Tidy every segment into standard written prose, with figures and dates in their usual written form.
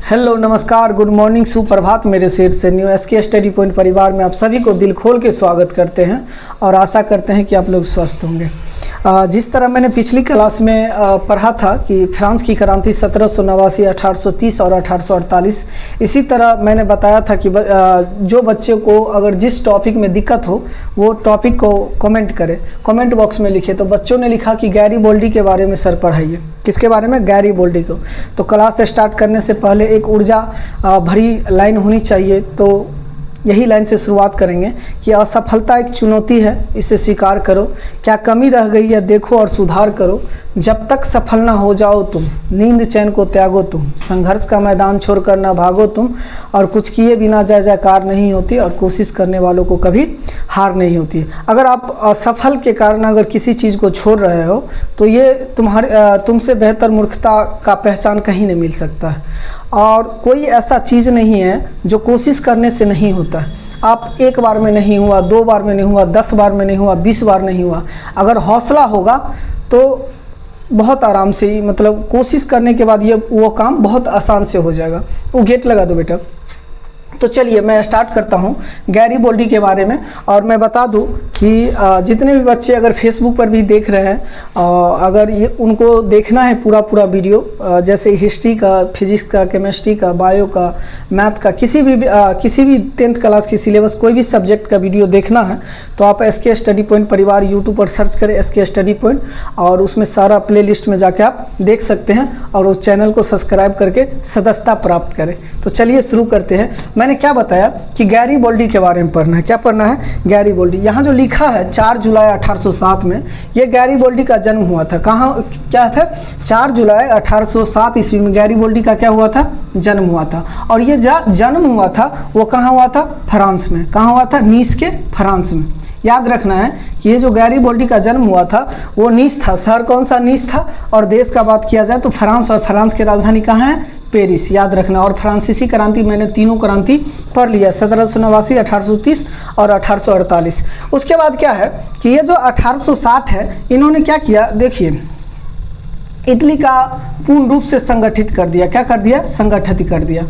Hello, नमस्कार, good morning, सुप्रभात। मेरे सिर से न्यू एसके स्टडी पॉइंट परिवार में आप सभी को दिल खोल के स्वागत करते हैं और आशा करते हैं कि आप लोग स्वस्थ होंगे। जिस तरह मैंने पिछली क्लास में पढ़ा था कि फ्रांस की क्रांति 1789, 1830 और 1848, इसी तरह मैंने बताया था कि जो बच्चे को अगर जिस टॉपिक में दिक्कत हो वो टॉपिक को कमेंट करे, कमेंट बॉक्स में लिखे। तो बच्चों ने लिखा कि गैरीबोल्डी के बारे में सर पढ़ाइए। किसके बारे में? गैरीबोल्डी को। तो क्लास स्टार्ट करने से पहले एक ऊर्जा भरी लाइन होनी चाहिए। तो यही लाइन से शुरुआत करेंगे कि असफलता एक चुनौती है, इसे स्वीकार करो। क्या कमी रह गई है देखो और सुधार करो। जब तक सफल ना हो जाओ तुम, नींद चैन को त्यागो तुम। संघर्ष का मैदान छोड़कर ना भागो तुम। और कुछ किए बिना जय जयकार नहीं होती और कोशिश करने वालों को कभी हार नहीं होती। अगर आप असफल के कारण अगर किसी चीज़ को छोड़ रहे हो तो ये तुमसे बेहतर मूर्खता का पहचान कहीं नहीं मिल सकता है। और कोई ऐसा चीज़ नहीं है जो कोशिश करने से नहीं होता है। आप एक बार में नहीं हुआ, 2 बार में नहीं हुआ, 10 बार में नहीं हुआ, 20 बार नहीं हुआ। अगर हौसला होगा तो बहुत आराम से, मतलब कोशिश करने के बाद वो काम बहुत आसान से हो जाएगा। वो गेट लगा दो बेटा। तो चलिए मैं स्टार्ट करता हूँ गैरीबोल्डी के बारे में। और मैं बता दूँ कि जितने भी बच्चे अगर फेसबुक पर भी देख रहे हैं, अगर ये उनको देखना है पूरा वीडियो, जैसे हिस्ट्री का, फिजिक्स का, केमिस्ट्री का, बायो का, मैथ का, किसी भी 10th क्लास की सिलेबस कोई भी सब्जेक्ट का वीडियो देखना है तो आप एसके स्टडी पॉइंट परिवार यूट्यूब पर सर्च करें, एसके स्टडी पॉइंट, और उसमें सारा प्ले लिस्ट में जाके आप देख सकते हैं। और उस चैनल को सब्सक्राइब करके सदस्यता प्राप्त करें। तो चलिए शुरू करते हैं। मैंने क्या बताया कि गैरीबोल्डी के बारे में पढ़ना है। क्या पढ़ना है? गैरीबोल्डी। यहाँ जो लिखा है 4 जुलाई 1807 में, ये गैरीबोल्डी का जन्म हुआ था। कहाँ क्या था? 4 जुलाई 1807 ईस्वी में गैरीबोल्डी का क्या हुआ था? जन्म हुआ था। और ये जन्म हुआ था वो कहाँ हुआ था? फ्रांस में। कहाँ हुआ था? नीस के फ्रांस में। याद रखना है कि ये जो गैरीबोल्डी का जन्म हुआ था वो नीस था। शहर कौन सा? नीस था। और देश का बात किया जाए तो फ्रांस, और फ्रांस की राजधानी कहाँ है? पेरिस। याद रखना। और फ्रांसीसी क्रांति मैंने तीनों क्रांति पढ़ लिया, 1789, 1830 और 1848। उसके बाद क्या है कि ये जो 1860 है, इन्होंने क्या किया? देखिए, इटली का पूर्ण रूप से संगठित कर दिया। क्या कर दिया? संगठित कर दिया।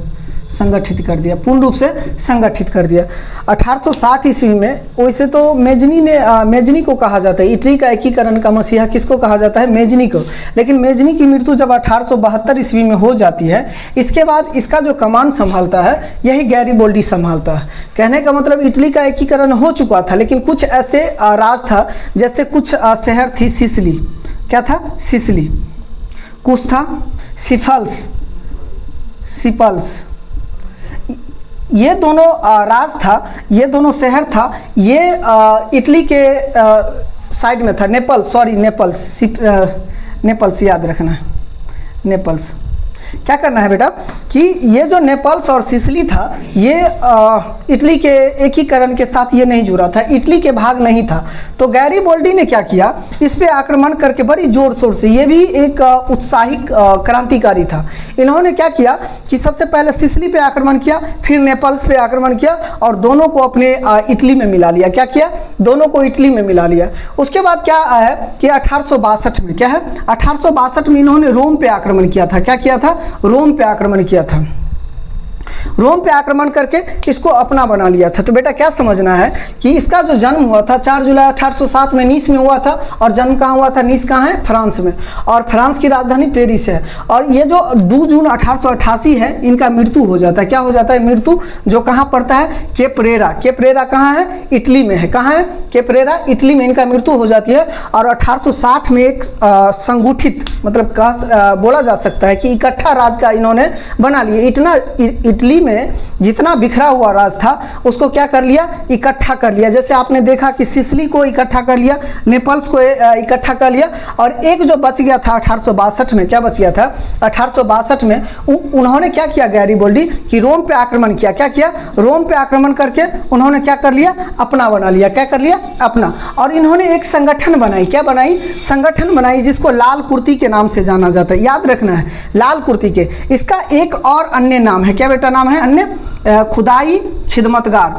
पूर्ण रूप से संगठित कर दिया 1860 ईस्वी में। वैसे तो मेजनी को कहा जाता है, इटली का एकीकरण का मसीहा किसको कहा जाता है? मेजनी को। लेकिन मेजनी की मृत्यु जब 1872 ईस्वी में हो जाती है, इसके बाद इसका जो कमान संभालता है यही गैरीबोल्डी संभालता है। कहने का मतलब इटली का एकीकरण हो चुका था, लेकिन कुछ ऐसे राज था, जैसे कुछ शहर थी सिसिली। क्या था? सिसिली। कुछ था सिपल्स। ये दोनों राज था, ये दोनों शहर था। ये इटली के साइड में था। नेपल्स याद रखना है। नेपल्स। क्या करना है बेटा कि ये जो नेपल्स और सिसिली था, ये इटली के एकीकरण के साथ ये नहीं जुड़ा था, इटली के भाग नहीं था। तो गैरीबोल्डी ने क्या किया? इस पे आक्रमण करके बड़ी जोर शोर से, ये भी एक उत्साही क्रांतिकारी था। इन्होंने क्या किया कि सबसे पहले सिसिली पे आक्रमण किया, फिर नेपल्स पे आक्रमण किया और दोनों को अपने इटली में मिला लिया। क्या किया? दोनों को इटली में मिला लिया। उसके बाद क्या है कि 1862 में, क्या है? 1862 में इन्होंने रोम पे आक्रमण किया था। क्या किया था? रोम पे आक्रमण किया था। रोम पे आक्रमण करके इसको अपना बना लिया था। तो बेटा क्या समझना है कि इसका जो जन्म हुआ था 4 जुलाई 1807 में नीस में हुआ था, और जन्म कहाँ हुआ था? नीस कहाँ है? फ्रांस में। और फ्रांस की राजधानी पेरिस है। और ये जो 2 जून 1888 है, इनका मृत्यु हो जाता है। क्या हो जाता है? मृत्यु। जो कहाँ पड़ता है? केपरेरा कहाँ है? इटली में है। कहाँ है? केपरेरा, इटली में इनका मृत्यु हो जाती है। और 1860 में एक संगठित, मतलब बोला जा सकता है कि इकट्ठा राज का इन्होंने बना लिया। इटली में जितना बिखरा हुआ राज था उसको क्या कर लिया? इकट्ठा कर लिया। जैसे आपने देखा कि सिसिली को इकट्ठा कर लिया, नेपल्स को इकट्ठा कर लिया, और एक जो बच गया था 1862 में। क्या बच गया था? 1862 में उन्होंने क्या किया गैरीबोल्डी कि रोम पे आक्रमण किया। क्या किया? रोम पे आक्रमण करके उन्होंने क्या कर लिया? अपना बना लिया। क्या कर लिया? अपना। और इन्होंने एक संगठन बनाई। क्या बनाई? संगठन बनाई, जिसको लाल कुर्ती के नाम से जाना जाता है। याद रखना है, लाल कुर्ती के। इसका एक और अन्य नाम है। क्या बेटा नाम है? अन्य खुदाई खिदमतगार।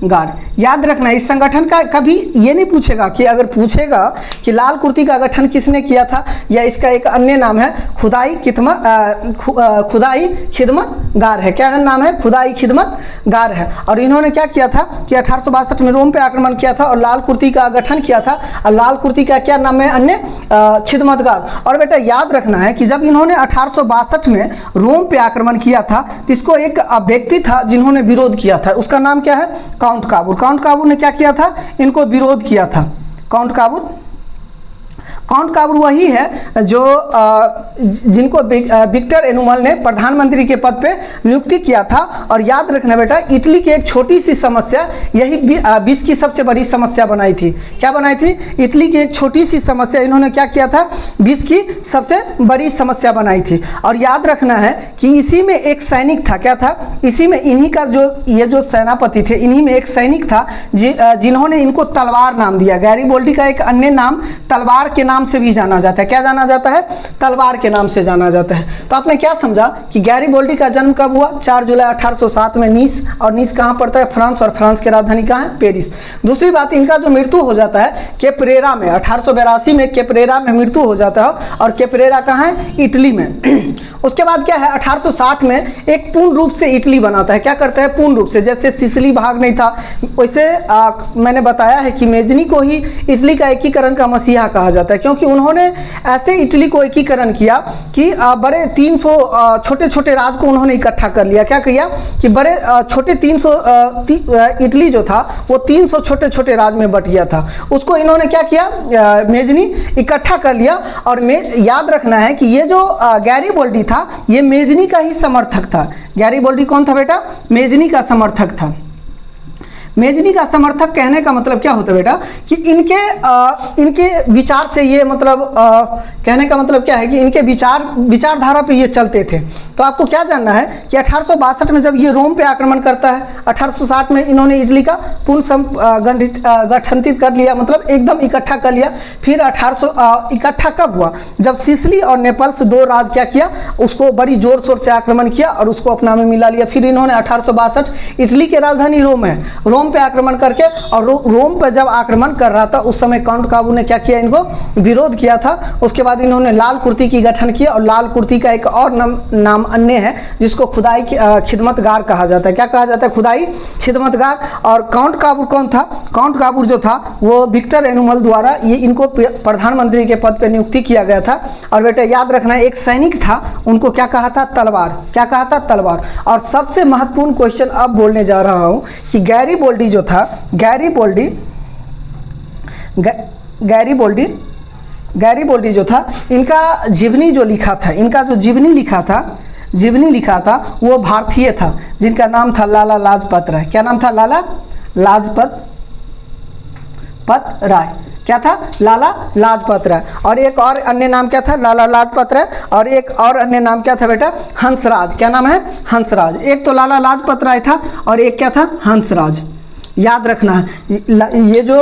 गार। याद रखना इस संगठन का कभी ये नहीं पूछेगा कि, अगर पूछेगा कि लाल कुर्ती का गठन किसने किया था, या इसका एक अन्य नाम है खुदाई खिदमत गार है। क्या नाम है? खुदाई खिदमत गार है। और इन्होंने क्या किया था कि 1862 में रोम पे आक्रमण किया था और लाल कुर्ती का गठन किया था। और लाल कुर्ती का क्या नाम है अन्य? खिदमतगार। और बेटा याद रखना है कि जब इन्होंने 1862 में रोम पे आक्रमण किया था तो इसको एक व्यक्ति था जिन्होंने विरोध किया था, उसका नाम क्या है? काउंट काबूर। काउंट काबूर ने क्या किया था? इनको विरोध किया था। काउंट काबूर वही है जो जिनको विक्टर एनुअल ने प्रधानमंत्री के पद पे नियुक्ति किया था। और याद रखना बेटा, इटली की एक छोटी सी समस्या यही विश्व की सबसे बड़ी समस्या बनाई थी। क्या बनाई थी? इटली की एक छोटी सी समस्या इन्होंने क्या किया था? विश्व की सबसे बड़ी समस्या बनाई थी। और याद रखना है कि इसी में एक सैनिक था। क्या था? इसी में इन्हीं का जो सेनापति थे, इन्हीं में एक सैनिक था जिन्होंने इनको तलवार नाम दिया। गैरीबोल्डी का एक अन्य नाम तलवार के नाम से भी जाना जाता है। क्या जाना जाता है? तलवार के नाम से जाना जाता है। तो आपने क्या समझा कि गैरीबोल्डी का जन्म कब हुआ? 4 जुलाई 1807 में नीस। और नीस कहाँ पड़ता है? फ्रांस। और फ्रांस की राजधानी कहाँ है? पेरिस। दूसरी बात, इनका जो मृत्यु हो जाता है कैप्रेरा में, 1882 में कैप्रेरा में मृत्यु हो जाता है। और कैप्रेरा कहाँ है? इटली में। उसके बाद क्या है? 1860 में एक पूर्ण रूप से इटली बनाता है। क्या करता है? पूर्ण रूप से। जैसे सिसिली भाग नहीं था, वैसे मैंने बताया है कि मेजनी को ही इटली का एकीकरण का मसीहा कहा जाता है, क्योंकि उन्होंने ऐसे इटली को एकीकरण किया कि बड़े 300 छोटे छोटे राज को उन्होंने इकट्ठा कर लिया। क्या किया कि बड़े छोटे 300 इटली जो था वो 300 छोटे छोटे राज में बट गया था। उसको इन्होंने क्या किया? मेजनी इकट्ठा कर लिया। और याद रखना है कि ये जो गैरीबोल्डी था ये मेजनी का ही समर्थक था। गैरीबोल्डी कौन था बेटा? मेजनी का समर्थक था। मेजनी का समर्थक कहने का मतलब क्या होता है बेटा कि इनके विचार से ये मतलब कहने का मतलब क्या है कि इनके विचारधारा पे ये चलते थे। तो आपको क्या जानना है कि 1862 में जब ये रोम पे आक्रमण करता है, 1860 में इन्होंने इटली का पूर्ण गठनित कर लिया, मतलब एकदम इकट्ठा कर लिया। फिर 1800 इकट्ठा कब हुआ? जब सिसिली और नेपल्स 2 राज क्या किया? उसको बड़ी जोर शोर से आक्रमण किया और उसको अपना में मिला लिया। फिर इन्होंने 1862 इटली की राजधानी रोम है, रोम पे आक्रमण करके, और रोम पे जब आक्रमण कर रहा था उस समय काउंट काबू ने क्या किया? इनको विरोध किया था। उसके बाद इन्होंने लाल कुर्ती की गठन किया। और लाल कुर्ती का एक और नाम अन्य है जिसको खुदाई खिदमतगार कहा जाता है। क्या कहा जाता है? खुदाई खिदमतगार। और काउंट काबूर कौन था? काउंट काबूर जो था वो विक्टर एनुअल द्वारा ये इनको प्रधानमंत्री के पद पे नियुक्ति किया गया था। और बेटा याद रखना, एक सैनिक था, उनको क्या कहा था? तलवार। क्या कहा था? तलवार। और सबसे महत्वपूर्ण क्वेश्चन अब बोलने जा रहा हूं कि गैरीबोल्डी जो था, गैरीबोल्डी जो था, इनका जीवनी जो लिखा था, इनका जो जीवनी लिखा था वो भारतीय था, जिनका नाम था लाला लाजपत राय। क्या नाम था? लाला लाजपत राय। क्या था? लाला लाजपत राय। और एक और अन्य नाम क्या था? लाला लाजपत राय। और एक और अन्य नाम क्या था बेटा? हंसराज। क्या नाम है? हंसराज। एक तो लाला लाजपत राय था और एक क्या था? हंसराज। याद रखना है, ये जो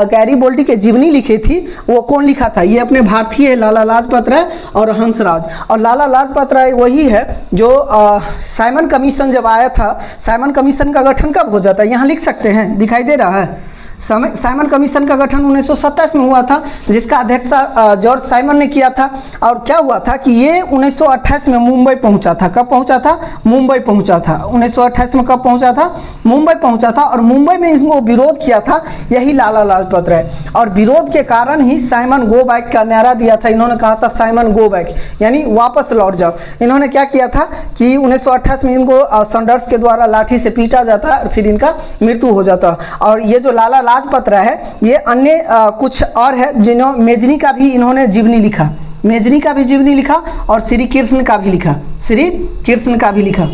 गैरीबोल्डी के जीवनी लिखी थी वो कौन लिखा था? ये अपने भारतीय लाला लाजपत राय और हंसराज। और लाला लाजपत राय वही है जो साइमन कमीशन जब आया था, साइमन कमीशन का गठन कब हो जाता है? यहाँ लिख सकते हैं, दिखाई दे रहा है। साइमन कमीशन का गठन 1927 में हुआ था, जिसका अध्यक्षता जॉर्ज साइमन ने किया था। और क्या हुआ था कि ये 1928 में मुंबई पहुंचा था। कब पहुंचा था? मुंबई पहुंचा था। 1928 में कब पहुंचा था? मुंबई पहुंचा था। और मुंबई में इसको विरोध किया था यही लाला लाजपत राय। और विरोध के कारण ही साइमन गो बैक का नारा दिया था। इन्होंने कहा था साइमन गो बैक, यानी वापस लौट जाओ। इन्होंने क्या किया था कि 1928 में इनको सैंडर्स के द्वारा लाठी से पीटा जाता और फिर इनका मृत्यु हो जाता। और ये जो लाला लाजपत राय है, ये अन्य कुछ और है जिन्होंने मेजनी का भी इन्होंने जीवनी लिखा, मेजनी का भी जीवनी लिखा और श्री कृष्ण का भी लिखा, श्री कृष्ण का भी लिखा।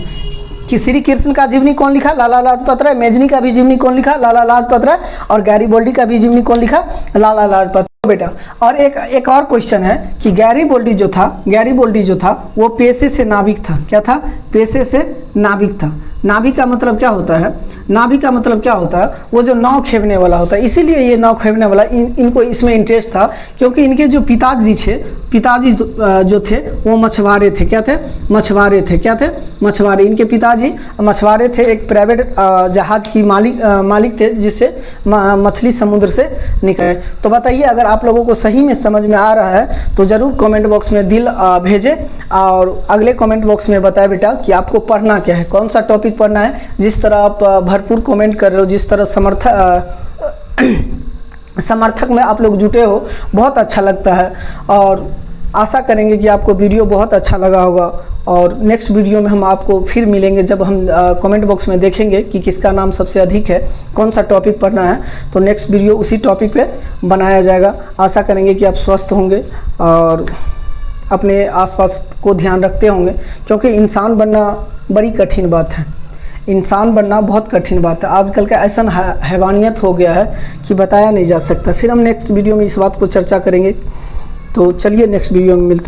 कि श्री कृष्ण का जीवनी कौन लिखा? लाला लाजपत राय। मेजनी का भी जीवनी कौन लिखा? लाला लाजपत राय। और गैरीबोल्डी का भी जीवनी कौन लिखा? लाला लाजपत बेटा। और एक और क्वेश्चन है कि गैरीबोल्डी जो था वो पेशे से नाविक था। क्या था? पेशे से नाविक था। नाविक का मतलब क्या होता है? नाभि का मतलब क्या होता है, वो जो नाव खेवने वाला होता है, इसीलिए ये नाव खेवने वाला इनको इसमें इंटरेस्ट था, क्योंकि इनके जो पिताजी जो थे वो मछुआरे थे। क्या थे? मछुआरे थे। क्या थे? मछुआरे। इनके पिताजी मछुआरे थे, एक प्राइवेट जहाज की मालिक थे, जिससे मछली समुद्र से निकले। तो बताइए, अगर आप लोगों को सही में समझ में आ रहा है तो ज़रूर कमेंट बॉक्स में दिल भेजें, और अगले कमेंट बॉक्स में बताएं बेटा कि आपको पढ़ना क्या है, कौन सा टॉपिक पढ़ना है। जिस तरह आप भरपूर कमेंट कर रहे हो, जिस तरह समर्थक में आप लोग जुटे हो, बहुत अच्छा लगता है। और आशा करेंगे कि आपको वीडियो बहुत अच्छा लगा होगा, और नेक्स्ट वीडियो में हम आपको फिर मिलेंगे, जब हम कमेंट बॉक्स में देखेंगे कि किसका नाम सबसे अधिक है, कौन सा टॉपिक पढ़ना है, तो नेक्स्ट वीडियो उसी टॉपिक पे बनाया जाएगा। आशा करेंगे कि आप स्वस्थ होंगे और अपने आसपास को ध्यान रखते होंगे, क्योंकि इंसान बनना बड़ी कठिन बात है। इंसान बनना बहुत कठिन बात है। आजकल का ऐसा हैवानियत हो गया है कि बताया नहीं जा सकता। फिर हम नेक्स्ट वीडियो में इस बात को चर्चा करेंगे। तो चलिए नेक्स्ट वीडियो में मिलते हैं।